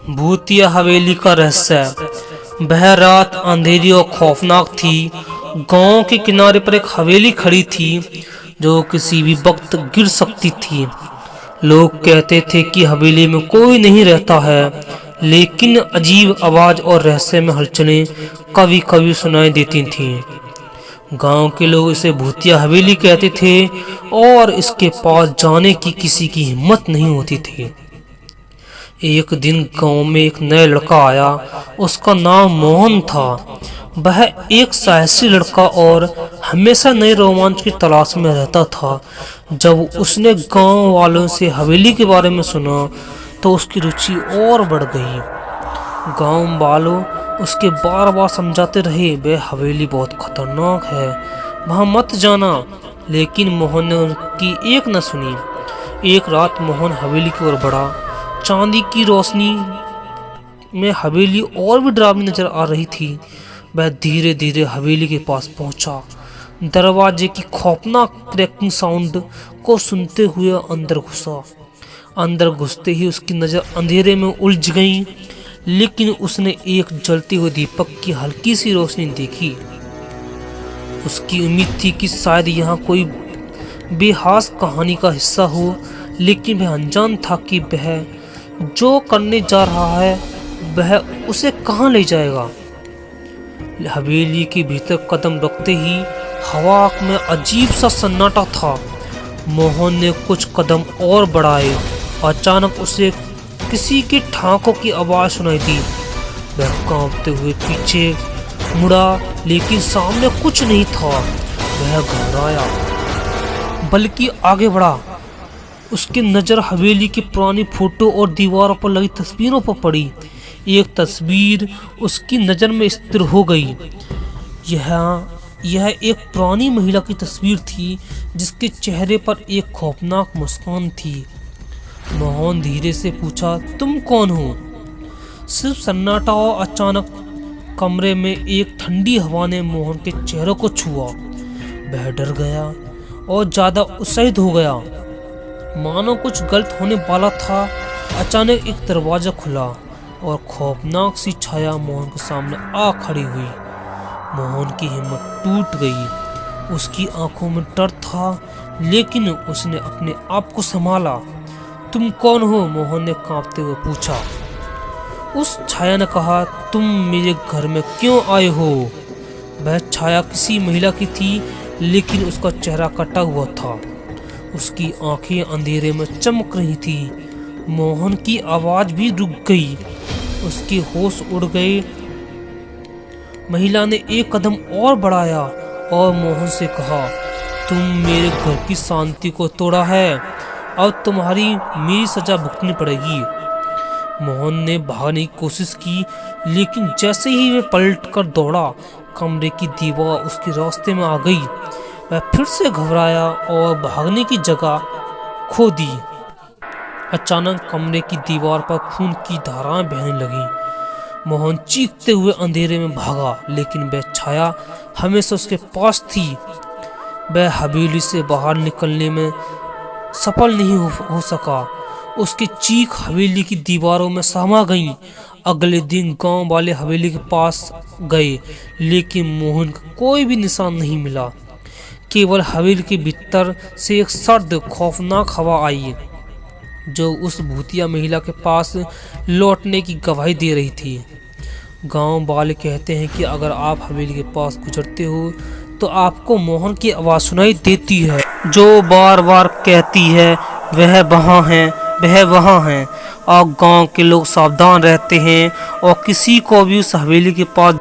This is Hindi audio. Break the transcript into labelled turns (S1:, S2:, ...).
S1: भूतिया हवेली का रहस्य। वह रात अंधेरी और खौफनाक थी। गांव के किनारे पर एक हवेली खड़ी थी जो किसी भी वक्त गिर सकती थी। लोग कहते थे कि हवेली में कोई नहीं रहता है, लेकिन अजीब आवाज और रहस्य में हलचलें कभी कभी सुनाई देती थीं। गांव के लोग इसे भूतिया हवेली कहते थे और इसके पास जाने की किसी की हिम्मत नहीं होती थी। एक दिन गांव में एक नया लड़का आया। उसका नाम मोहन था। वह एक साहसी लड़का और हमेशा नए रोमांच की तलाश में रहता था। जब उसने गांव वालों से हवेली के बारे में सुना तो उसकी रुचि और बढ़ गई। गांव वालों उसके बार बार समझाते रहे, वह हवेली बहुत खतरनाक है, वहां मत जाना, लेकिन मोहन ने उनकी एक न सुनी। एक रात मोहन हवेली की ओर बढ़ा। चांदी की रोशनी में हवेली और भी डरावनी नजर आ रही थी। वह धीरे धीरे हवेली के पास पहुंचा। दरवाजे की खौफनाक क्रैकिंग साउंड को सुनते हुए अंदर घुसा। अंदर घुसते ही उसकी नजर अंधेरे में उलझ गई, लेकिन उसने एक जलते हुए दीपक की हल्की सी रोशनी देखी। उसकी उम्मीद थी कि शायद यहाँ कोई बेहास कहानी का हिस्सा हो, लेकिन वह अनजान था कि वह जो करने जा रहा है वह उसे कहाँ ले जाएगा। हवेली के भीतर कदम रखते ही हवा में अजीब सा सन्नाटा था। मोहन ने कुछ कदम और बढ़ाए। अचानक उसे किसी के ठाकों की आवाज सुनाई दी। वह कांपते हुए पीछे मुड़ा, लेकिन सामने कुछ नहीं था। वह घबराया बल्कि आगे बढ़ा। उसकी नजर हवेली की पुरानी फोटो और दीवारों पर लगी तस्वीरों पर पड़ी। एक तस्वीर उसकी नजर में स्थिर हो गई। यह एक पुरानी महिला की तस्वीर थी जिसके चेहरे पर एक खौफनाक मुस्कान थी। मोहन धीरे से पूछा, तुम कौन हो? सिर्फ सन्नाटा और अचानक कमरे में एक ठंडी हवा ने मोहन के चेहरे को छुआ। वह डर गया और ज्यादा उत्साहित हो गया, मानो कुछ गलत होने वाला था। अचानक एक दरवाजा खुला और खौफनाक सी छाया मोहन के सामने आ खड़ी हुई। मोहन की हिम्मत टूट गई। उसकी आंखों में डर था, लेकिन उसने अपने आप को संभाला। तुम कौन हो? मोहन ने कांपते हुए पूछा। उस छाया ने कहा, तुम मेरे घर में क्यों आए हो? वह छाया किसी महिला की थी, लेकिन उसका चेहरा कटा हुआ था। उसकी आंखें अंधेरे में चमक रही थी। मोहन की आवाज भी रुक गई। उसके होश उड़ गए। महिला ने एक कदम और बढ़ाया और मोहन से कहा, तुम मेरे घर की शांति को तोड़ा है, अब तुम्हारी मेरी सजा भुगतनी पड़ेगी। मोहन ने भागने की कोशिश की, लेकिन जैसे ही वह पलट कर दौड़ा, कमरे की दीवार उसके रास्ते में आ गई। वह फिर से घबराया और भागने की जगह खो दी। अचानक कमरे की दीवार पर खून की धाराएं बहने लगी। मोहन चीखते हुए अंधेरे में भागा, लेकिन वह छाया हमेशा उसके पास थी। वह हवेली से बाहर निकलने में सफल नहीं हो सका। उसकी चीख हवेली की दीवारों में समा गई। अगले दिन गांव वाले हवेली के पास गए, लेकिन मोहन का कोई भी निशान नहीं मिला। केवल हवेली के भीतर से एक सर्द खौफनाक हवा आई, जो उस भूतिया महिला के पास लौटने की गवाही दे रही थी। गांव वाले कहते हैं कि अगर आप हवेली के पास गुजरते हो तो आपको मोहन की आवाज़ सुनाई देती है, जो बार बार कहती है, वह वहाँ है, वह वहाँ है। और गांव के लोग सावधान रहते हैं और किसी को भी उस हवेली के पास